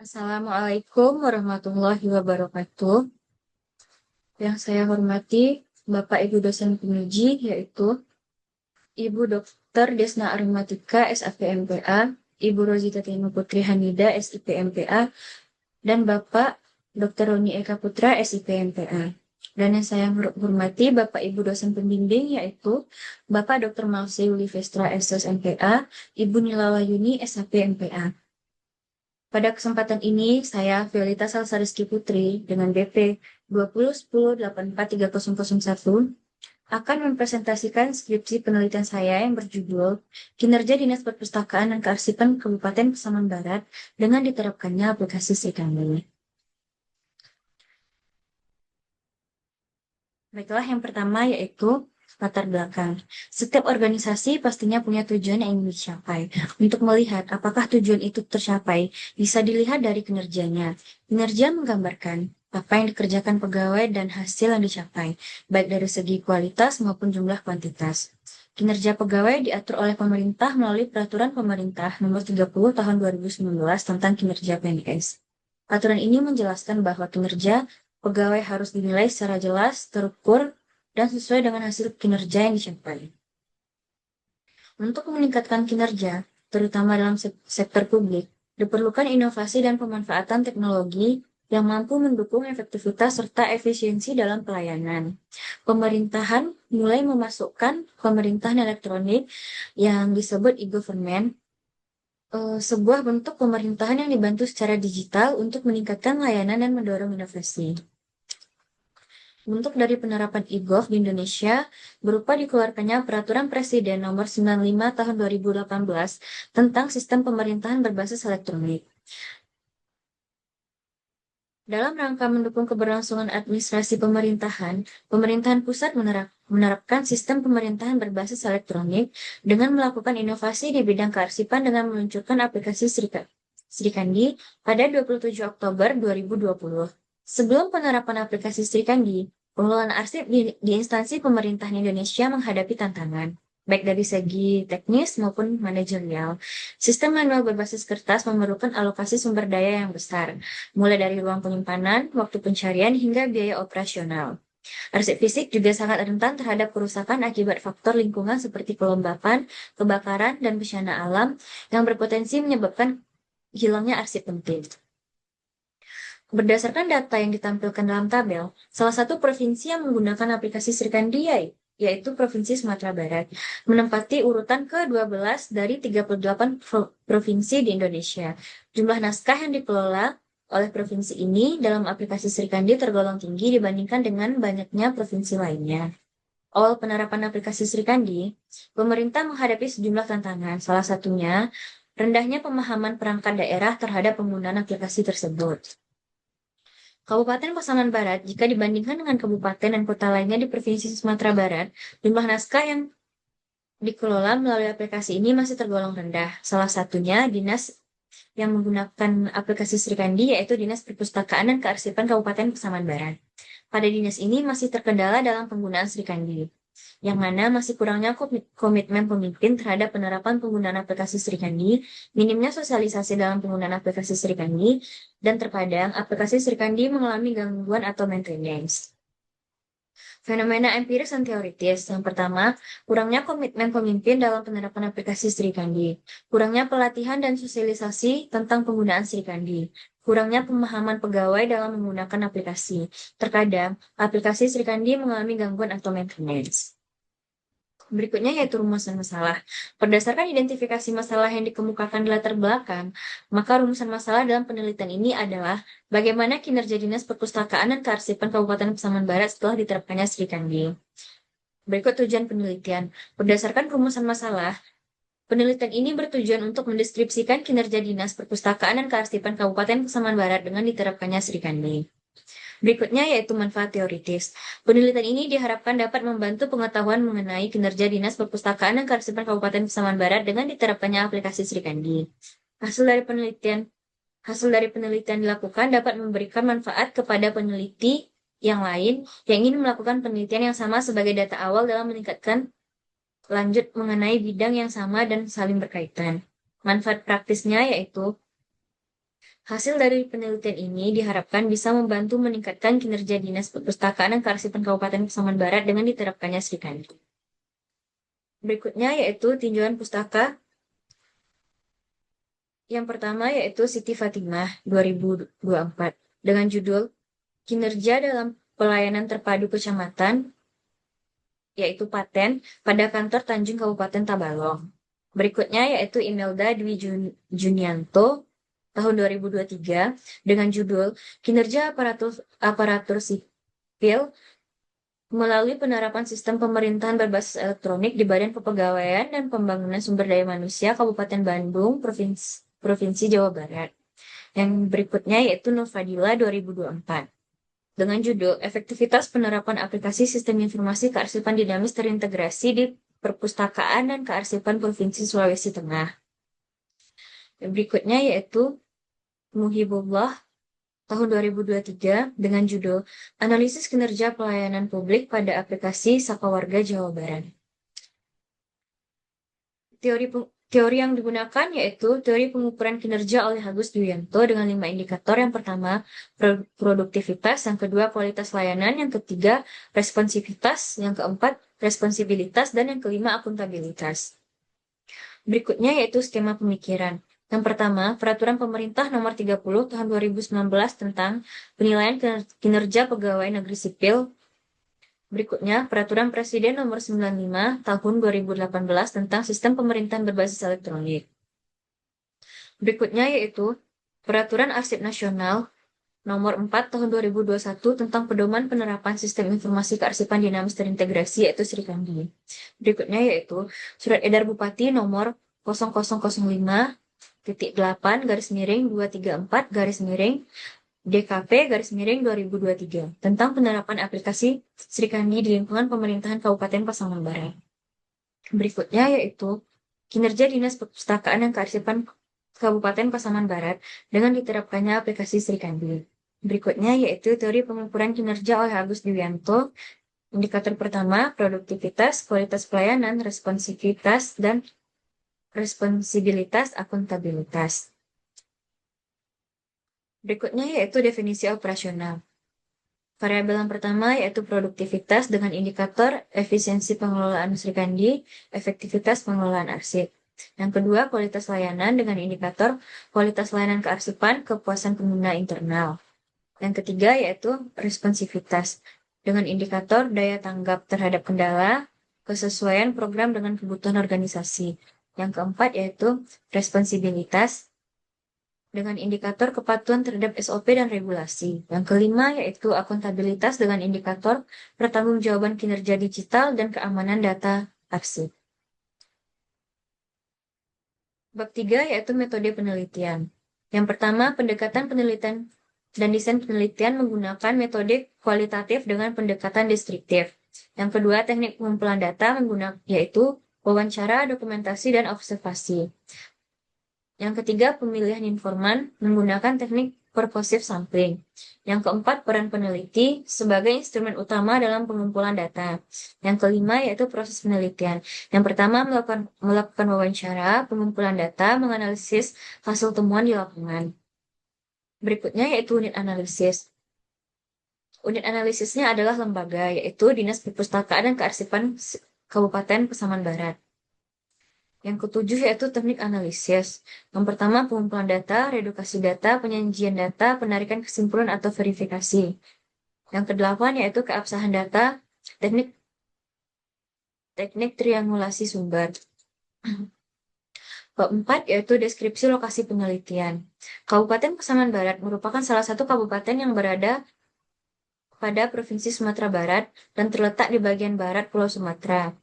Assalamualaikum warahmatullahi wabarakatuh. Yang saya hormati Bapak Ibu dosen penguji yaitu Ibu Dr. Desna Arimatika SAPMPA, Ibu Rozita Tino Putri Hamida SIPMPA, dan Bapak Dr. Roni Eka Putra SIPMPA. Dan yang saya hormati Bapak Ibu dosen pembimbing yaitu Bapak Dr. Mausi Ulivestra SSMPA, Ibu Nila Wayuni SAPMPA. Pada kesempatan ini, saya Violeta Salsariski Putri dengan BP 2010-843001 akan mempresentasikan skripsi penelitian saya yang berjudul Kinerja Dinas Perpustakaan dan Kearsipan Kabupaten Pasaman Barat dengan diterapkannya aplikasi Srikandi. Baiklah, yang pertama yaitu latar belakang. Setiap organisasi pastinya punya tujuan yang ingin dicapai. Untuk melihat apakah tujuan itu tercapai, bisa dilihat dari kinerjanya. Kinerja menggambarkan apa yang dikerjakan pegawai dan hasil yang dicapai, baik dari segi kualitas maupun jumlah kuantitas. Kinerja pegawai diatur oleh pemerintah melalui Peraturan Pemerintah Nomor 30 Tahun 2019 tentang kinerja PNS. Aturan ini menjelaskan bahwa kinerja pegawai harus dinilai secara jelas, terukur, dan sesuai dengan hasil kinerja yang dicapai. Untuk meningkatkan kinerja, terutama dalam sektor publik, diperlukan inovasi dan pemanfaatan teknologi yang mampu mendukung efektivitas serta efisiensi dalam pelayanan. Pemerintahan mulai memasukkan pemerintahan elektronik yang disebut e-government, sebuah bentuk pemerintahan yang dibantu secara digital untuk meningkatkan layanan dan mendorong inovasi. Bentuk dari penerapan e-gov di Indonesia berupa dikeluarkannya Peraturan Presiden Nomor 95 Tahun 2018 tentang Sistem Pemerintahan Berbasis Elektronik. Dalam rangka mendukung keberlangsungan administrasi pemerintahan, pemerintahan pusat menerapkan sistem pemerintahan berbasis elektronik dengan melakukan inovasi di bidang kearsipan dengan meluncurkan aplikasi Srikandi pada 27 Oktober 2020. Sebelum penerapan aplikasi Srikandi, pengelolaan arsip di instansi pemerintahan Indonesia menghadapi tantangan, baik dari segi teknis maupun manajerial. Sistem manual berbasis kertas memerlukan alokasi sumber daya yang besar, mulai dari ruang penyimpanan, waktu pencarian, hingga biaya operasional. Arsip fisik juga sangat rentan terhadap kerusakan akibat faktor lingkungan seperti kelembapan, kebakaran, dan bencana alam yang berpotensi menyebabkan hilangnya arsip penting. Berdasarkan data yang ditampilkan dalam tabel, salah satu provinsi yang menggunakan aplikasi Srikandi yaitu Provinsi Sumatera Barat, menempati urutan ke-12 dari 38 provinsi di Indonesia. Jumlah naskah yang dikelola oleh provinsi ini dalam aplikasi Srikandi tergolong tinggi dibandingkan dengan banyaknya provinsi lainnya. Awal penerapan aplikasi Srikandi, pemerintah menghadapi sejumlah tantangan, salah satunya rendahnya pemahaman perangkat daerah terhadap penggunaan aplikasi tersebut. Kabupaten Pasaman Barat, jika dibandingkan dengan kabupaten dan kota lainnya di Provinsi Sumatera Barat, jumlah naskah yang dikelola melalui aplikasi ini masih tergolong rendah. Salah satunya dinas yang menggunakan aplikasi Srikandi yaitu Dinas Perpustakaan dan Kearsipan Kabupaten Pasaman Barat. Pada dinas ini masih terkendala dalam penggunaan Srikandi, yang mana masih kurangnya komitmen pemimpin terhadap penerapan penggunaan aplikasi Srikandi, minimnya sosialisasi dalam penggunaan aplikasi Srikandi, dan terkadang aplikasi Srikandi mengalami gangguan atau maintenance. Fenomena empiris dan teoritis. Yang pertama, kurangnya komitmen pemimpin dalam penerapan aplikasi Srikandi, kurangnya pelatihan dan sosialisasi tentang penggunaan Srikandi, kurangnya pemahaman pegawai dalam menggunakan aplikasi. Terkadang, aplikasi Srikandi mengalami gangguan atau maintenance. Berikutnya yaitu rumusan masalah. Berdasarkan identifikasi masalah yang dikemukakan di latar belakang, maka rumusan masalah dalam penelitian ini adalah bagaimana kinerja Dinas Perpustakaan dan Kearsipan Kabupaten Pasaman Barat setelah diterapkannya Srikandi. Berikut tujuan penelitian. Berdasarkan rumusan masalah, penelitian ini bertujuan untuk mendeskripsikan kinerja Dinas Perpustakaan dan Kearsipan Kabupaten Pasaman Barat dengan diterapkannya Srikandi. Berikutnya yaitu manfaat teoritis. Penelitian ini diharapkan dapat membantu pengetahuan mengenai kinerja Dinas Perpustakaan dan Kearsipan Kabupaten Pasaman Barat dengan diterapkannya aplikasi Srikandi. Hasil dari penelitian dilakukan dapat memberikan manfaat kepada peneliti yang lain yang ingin melakukan penelitian yang sama sebagai data awal dalam meningkatkan lanjut mengenai bidang yang sama dan saling berkaitan. Manfaat praktisnya yaitu Hasil dari penelitian ini diharapkan bisa membantu meningkatkan kinerja Dinas Perpustakaan dan Kearsipan Kabupaten Pasaman Barat dengan diterapkannya Srikandi. Berikutnya yaitu tinjauan pustaka. Yang pertama yaitu Siti Fatimah 2024 dengan judul Kinerja dalam Pelayanan Terpadu Kecamatan, yaitu Paten, pada kantor Tanjung Kabupaten Tabalong. Berikutnya yaitu Imelda Dwi Junianto tahun 2023 dengan judul Kinerja Aparatur Sipil melalui penerapan sistem pemerintahan berbasis elektronik di Badan Kepegawaian dan Pembangunan Sumber Daya Manusia Kabupaten Bandung, Provinsi Jawa Barat. Yang berikutnya yaitu Nur Fadila 2024 dengan judul Efektivitas Penerapan Aplikasi Sistem Informasi Kearsipan Dinamis Terintegrasi di Perpustakaan dan Kearsipan Provinsi Sulawesi Tengah. Yang berikutnya yaitu Muhibullah tahun 2023 dengan judul Analisis Kinerja Pelayanan Publik pada Aplikasi Saka Warga Jawa Barat. Teori yang digunakan yaitu teori pengukuran kinerja oleh Agus Dwianto dengan 5 indikator. Yang pertama, produktivitas. Yang kedua, kualitas layanan. Yang ketiga, responsivitas. Yang keempat, responsibilitas. Dan yang kelima, akuntabilitas. Berikutnya yaitu skema pemikiran. Yang pertama, Peraturan Pemerintah Nomor 30 Tahun 2019 tentang penilaian kinerja pegawai negeri sipil. Berikutnya, Peraturan Presiden Nomor 95 Tahun 2018 tentang Sistem Pemerintahan Berbasis Elektronik. Berikutnya yaitu Peraturan Arsip Nasional Nomor 4 Tahun 2021 tentang Pedoman Penerapan Sistem Informasi Kearsipan Dinamis Terintegrasi yaitu Srikandi. Berikutnya yaitu Surat Edar Bupati Nomor 0008-234 DKP _2023 tentang penerapan aplikasi Srikandi di lingkungan pemerintahan Kabupaten Pasaman Barat. Berikutnya yaitu kinerja Dinas Perpustakaan dan Kearsipan Kabupaten Pasaman Barat dengan diterapkannya aplikasi Srikandi. Berikutnya yaitu teori pengukuran kinerja oleh Agus Dwianto. Indikator pertama, produktivitas, kualitas pelayanan, responsivitas, dan responsibilitas, akuntabilitas. Berikutnya yaitu definisi operasional. Variabel yang pertama yaitu produktivitas dengan indikator efisiensi pengelolaan Srikandi, efektivitas pengelolaan arsip. Yang kedua, kualitas layanan dengan indikator kualitas layanan kearsipan, kepuasan pengguna internal. Yang ketiga yaitu responsivitas dengan indikator daya tanggap terhadap kendala, kesesuaian program dengan kebutuhan organisasi. Yang keempat yaitu responsibilitas dengan indikator kepatuhan terhadap SOP dan regulasi. Yang kelima yaitu akuntabilitas dengan indikator pertanggungjawaban kinerja digital dan keamanan data arsip. Bab 3 yaitu metode penelitian. Yang pertama, pendekatan penelitian dan desain penelitian menggunakan metode kualitatif dengan pendekatan deskriptif. Yang kedua, teknik pengumpulan data yaitu wawancara, dokumentasi, dan observasi. Yang ketiga, pemilihan informan menggunakan teknik purposive sampling. Yang keempat, peran peneliti sebagai instrumen utama dalam pengumpulan data. Yang kelima, yaitu proses penelitian. Yang pertama, melakukan wawancara, pengumpulan data, menganalisis hasil temuan di lapangan. Berikutnya, yaitu unit analisis. Unit analisisnya adalah lembaga, yaitu Dinas Perpustakaan dan Kearsipan Kabupaten Pasaman Barat. Yang ketujuh yaitu teknik analisis. Yang pertama, pengumpulan data, redukasi data, penyajian data, penarikan kesimpulan atau verifikasi. Yang kedelapan yaitu keabsahan data, teknik triangulasi sumber. Keempat yaitu deskripsi lokasi penelitian. Kabupaten Pasaman Barat merupakan salah satu kabupaten yang berada pada Provinsi Sumatera Barat dan terletak di bagian barat Pulau Sumatera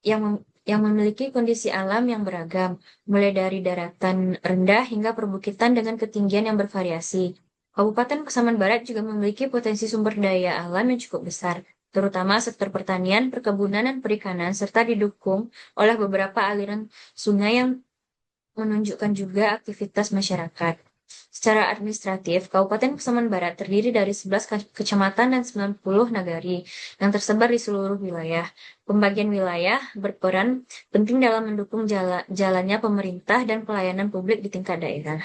yang memiliki kondisi alam yang beragam, mulai dari daratan rendah hingga perbukitan dengan ketinggian yang bervariasi. Kabupaten Pasaman Barat juga memiliki potensi sumber daya alam yang cukup besar, terutama sektor pertanian, perkebunan, dan perikanan, serta didukung oleh beberapa aliran sungai yang menunjukkan juga aktivitas masyarakat. Secara administratif, Kabupaten Pasaman Barat terdiri dari 11 kecamatan dan 90 nagari yang tersebar di seluruh wilayah. Pembagian wilayah berperan penting dalam mendukung jalannya pemerintah dan pelayanan publik di tingkat daerah.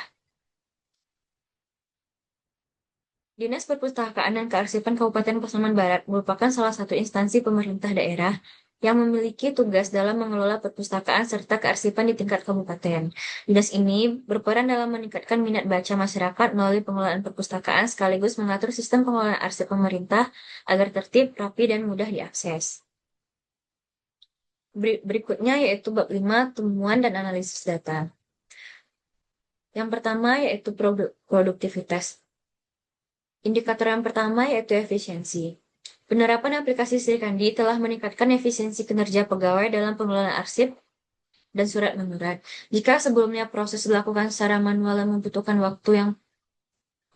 Dinas Perpustakaan dan Kearsipan Kabupaten Pasaman Barat merupakan salah satu instansi pemerintah daerah yang memiliki tugas dalam mengelola perpustakaan serta kearsipan di tingkat kabupaten. Dinas ini berperan dalam meningkatkan minat baca masyarakat melalui pengelolaan perpustakaan sekaligus mengatur sistem pengelolaan arsip pemerintah agar tertib, rapi, dan mudah diakses. Berikutnya yaitu bab 5, temuan dan analisis data. Yang pertama yaitu produktivitas. Indikator yang pertama yaitu efisiensi. Penerapan aplikasi Sri Kandi telah meningkatkan efisiensi kinerja pegawai dalam pengelolaan arsip dan surat menyurat. Jika sebelumnya proses dilakukan secara manual dan membutuhkan waktu yang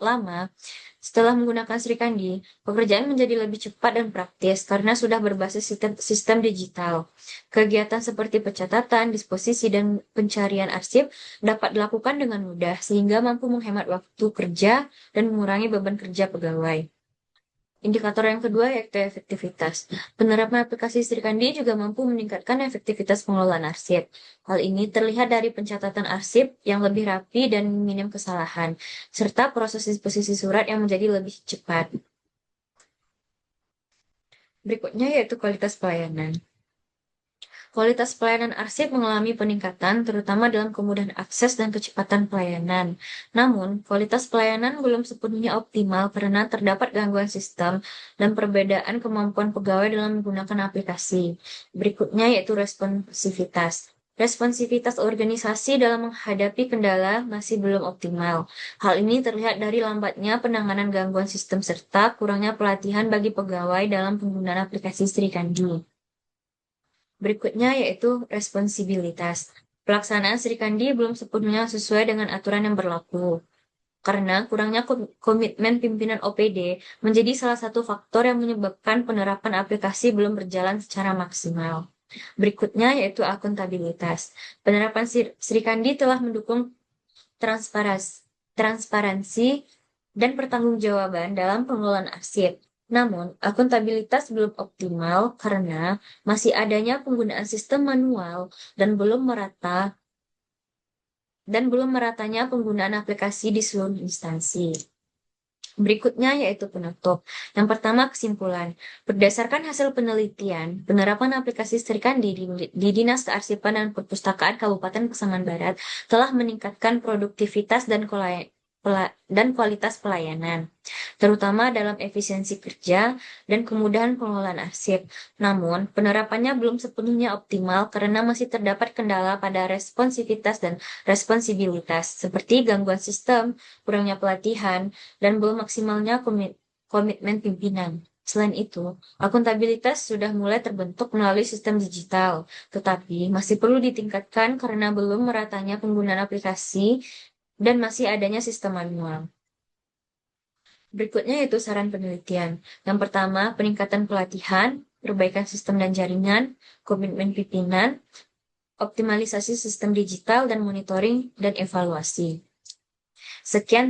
lama, setelah menggunakan Sri Kandi, pekerjaan menjadi lebih cepat dan praktis karena sudah berbasis sistem digital. Kegiatan seperti pencatatan, disposisi, dan pencarian arsip dapat dilakukan dengan mudah sehingga mampu menghemat waktu kerja dan mengurangi beban kerja pegawai. Indikator yang kedua yaitu efektivitas. Penerapan aplikasi Sri Kandi juga mampu meningkatkan efektivitas pengelolaan arsip. Hal ini terlihat dari pencatatan arsip yang lebih rapi dan minim kesalahan, serta proses disposisi surat yang menjadi lebih cepat. Berikutnya yaitu kualitas pelayanan. Kualitas pelayanan arsip mengalami peningkatan, terutama dalam kemudahan akses dan kecepatan pelayanan. Namun, kualitas pelayanan belum sepenuhnya optimal karena terdapat gangguan sistem dan perbedaan kemampuan pegawai dalam menggunakan aplikasi. Berikutnya yaitu responsivitas. Responsivitas organisasi dalam menghadapi kendala masih belum optimal. Hal ini terlihat dari lambatnya penanganan gangguan sistem serta kurangnya pelatihan bagi pegawai dalam penggunaan aplikasi Sri Kandi. Berikutnya yaitu responsibilitas. Pelaksanaan Sri Kandi belum sepenuhnya sesuai dengan aturan yang berlaku. Karena kurangnya komitmen pimpinan OPD menjadi salah satu faktor yang menyebabkan penerapan aplikasi belum berjalan secara maksimal. Berikutnya yaitu akuntabilitas. Penerapan Sri Kandi telah mendukung transparansi dan pertanggungjawaban dalam pengelolaan arsip. Namun, akuntabilitas belum optimal karena masih adanya penggunaan sistem manual dan belum meratanya penggunaan aplikasi di seluruh instansi. Berikutnya yaitu penutup. Yang pertama kesimpulan. Berdasarkan hasil penelitian, penerapan aplikasi Sri Kandi di Dinas Kearsipan dan Perpustakaan Kabupaten Pasaman Barat telah meningkatkan produktivitas dan kualitas pelayanan, terutama dalam efisiensi kerja dan kemudahan pengelolaan arsip. Namun, penerapannya belum sepenuhnya optimal karena masih terdapat kendala pada responsivitas dan responsibilitas, seperti gangguan sistem, kurangnya pelatihan, dan belum maksimalnya komitmen pimpinan. Selain itu, akuntabilitas sudah mulai terbentuk melalui sistem digital, tetapi masih perlu ditingkatkan karena belum meratanya penggunaan aplikasi dan masih adanya sistem manual. Berikutnya yaitu saran penelitian. Yang pertama, peningkatan pelatihan, perbaikan sistem dan jaringan, komitmen pimpinan, optimalisasi sistem digital, dan monitoring dan evaluasi. Sekian